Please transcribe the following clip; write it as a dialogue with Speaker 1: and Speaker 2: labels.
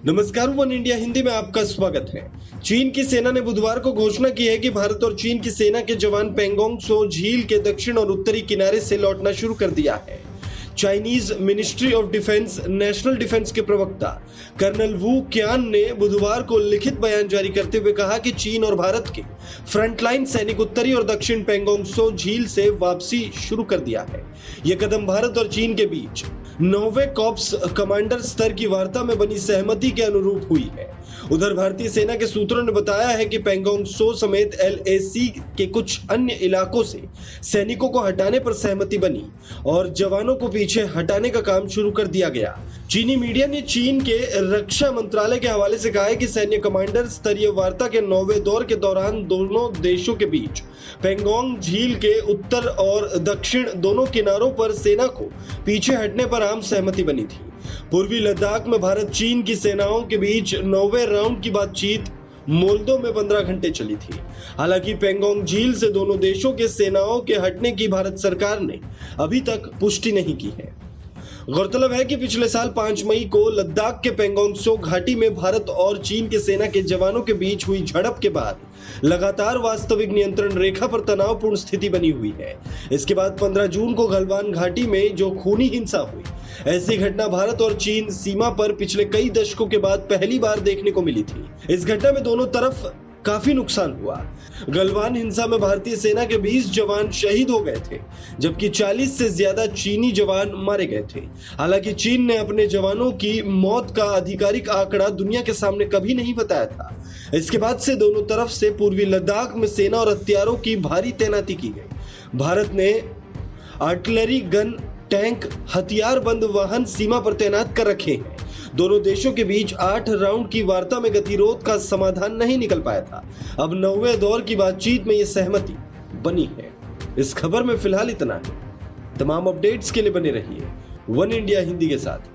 Speaker 1: नमस्कार, one India Hindi में आपका स्वागत है। चीन की सेना ने बुधवार को घोषणा की है कि भारत और चीन की सेना के जवान पेंगोंग त्सो झील के दक्षिण और उत्तरी किनारे से लौटना शुरू कर दिया है। Chinese ministry of defence national defence के प्रवक्ता कर्नल वू क्यान ने बुधवार को लिखित बयान जारी करते हुए कहा कि चीन और भारत के फ्रंटलाइन सैनिक उत्तरी और दक्षिण पेंगोंग त्सो झील से वापसी शुरू कर दिया है। यह कदम भारत और चीन के बीच 9वें कॉर्प्स कमांडर स्तर की वार्ता में बनी सहमति के अनुरूप हुई है। उधर भारतीय सेना के सूत्रों ने बताया है कि पेंगोंग त्सो समेत LAC के कुछ अन्य इलाकों से सैनिकों को हटाने पर सहमति बनी और जवानों को पीछे हटाने का काम शुरू कर दिया गया। चीनी मीडिया ने चीन के रक्षा मंत्रालय के हवाले से कहा है कि सैन्य कमांडर स्तरीय वार्ता के 9वें दौर के दौरान दोनों देशों के बीच पेंगोंग झील के उत्तर और दक्षिण दोनों किनारों पर सेना को पीछे हटने पर आम सहमति बनी थी। पूर्वी लद्दाख में भारत चीन की सेनाओं के बीच 9वें राउंड की बातचीत मोल्दो में 15 घंटे चली थी। हालांकि पेंगोंग झील से दोनों देशों के सेनाओं के हटने की भारत सरकार ने अभी तक पुष्टि नहीं की है। गौरतलब है कि पिछले साल 5 मई को लद्दाख के पेंगोंग त्सो घाटी में भारत और चीन के सेना के जवानों के बीच हुई झड़प के बाद लगातार वास्तविक नियंत्रण रेखा पर तनावपूर्ण स्थिति बनी हुई है। इसके बाद 15 जून को गलवान घाटी में जो खूनी हिंसा हुई, ऐसी घटना भारत और चीन सीमा पर पिछले कई दशकों के बाद पहली बार देखने को मिली थी। इस घटना में दोनों तरफ काफी नुकसान हुआ। गलवान हिंसा में भारतीय सेना के 20 जवान शहीद हो गए थे, जबकि 40 से ज्यादा चीनी जवान मारे गए थे। हालांकि चीन ने अपने जवानों की मौत का आधिकारिक आंकड़ा दुनिया के सामने कभी नहीं बताया था। इसके बाद से दोनों तरफ से पूर्वी लद्दाख में सेना और हथियारों की भारी तैनाती की गई। भारत ने आर्टिलरी गन, टैंक, हथियारबंद वाहन सीमा पर तैनात कर रखे हैं। दोनों देशों के बीच 8 राउंड की वार्ता में गतिरोध का समाधान नहीं निकल पाया था। अब 9वें दौर की बातचीत में यह सहमति बनी है। इस खबर में फिलहाल इतना है। तमाम अपडेट्स के लिए बने रहिए वन इंडिया हिंदी के साथ।